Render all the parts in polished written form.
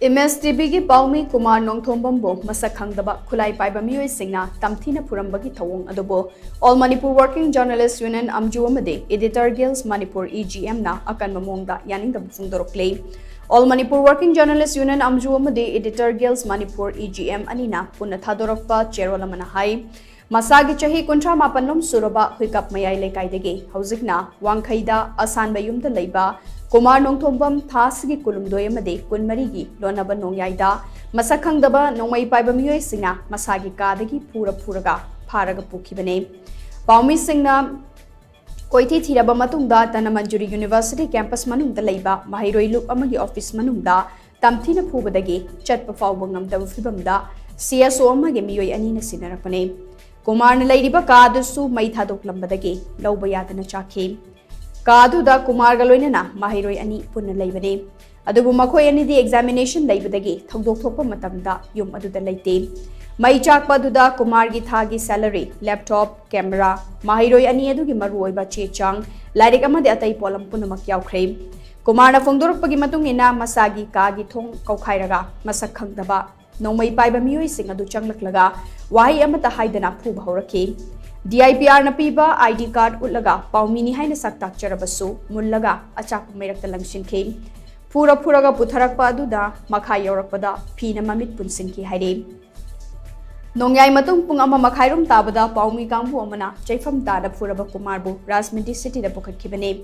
MSTV की Paomee Kumar Nongthombam bo mashak khangdaba khulai paiba meeoi shingna Tamthina Phurambagi Thouong adubu All Manipur Working Journalists Union Amwju Amadi Editor Guilds Manipur EGM na akanba maongda Yaningdaba Phongdorakli All Manipur Working Journalists Union Amwju Amadi Editor Guilds Manipur EGM anina punna thadorakpa cherol amana hai Masagi chahi kuntra mapanlom suraba huikap mayai lekaidagi hauzikna wangkhaida asanba yumda leiba Kumar Nongthombam thasgi kulumdoi amadi kunmarigi lonaba nongyaida mashak khangdaba nongmai paiba meeoi singna masagi kadagi puraga pharaga pukhibane Paomee singna koithi thiraba matungda Tanamanjuri University campus manungda leiba mahiroi loop amagi office manungda Tamthina phubadagi chatpa fawba ngamdaba phibamda CSO amagi meeoi anina sinarakpane Kumar na leiba kadusu mai thadoklambadagi lauba yadana chakhi Kaduda Kumar galoinana mahiroi ani punna leibane adubu makhoi ani di examination leibadagi thongdok thokpa matamda yum aduda leite mai chakpa duda Kumar gi thagi salary laptop camera mahiroi ani adugi maru oiba che chang lairik amade atai polam punamak yaukhre Kumar na phongdorakpagi matung ina masagi ka gi thong kaukhairaga mashak khangdaba nongmai paiba meeoi sing adu changlaklaga wahi amata haidana phuba horakhi DIPR na piba ID card ulaga Paomee ni haina saktak charabasu mullaga achak mairakta langsinkhi puraga putharakpa aduda makha yaurakpada phina mamit punsinki haire Nongyai matung pung ama makhairum tabada Paomee kangbu amana chaifam tada phuraba Kumar bu Rajmenti city da pukhakhibane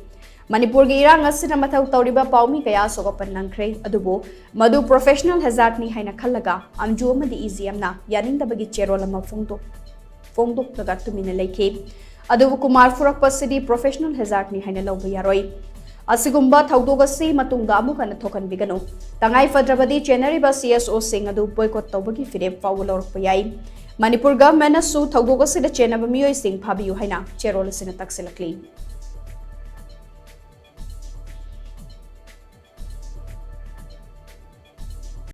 Manipur gi irang asina mathau tawriba Paomee kaya sogapan langkhre adubu madu professional hazard ni haina khallaga Amwju Amadi EGM na Yaningdaba gi cherol ama Phongdok laga tumina leikhe adubu Kumar furakpa city professional hazard ni haina lawba yaroi asigumba thawdog ase matungda amuka na thokan bigano tangai fadrabadi chenariba CSO sing adu boycott tawbagi firep fawu lawrakpa yai Manipur government su thawdog ase da chenaba meeoi sing phabiyu haina cherol asina takselakli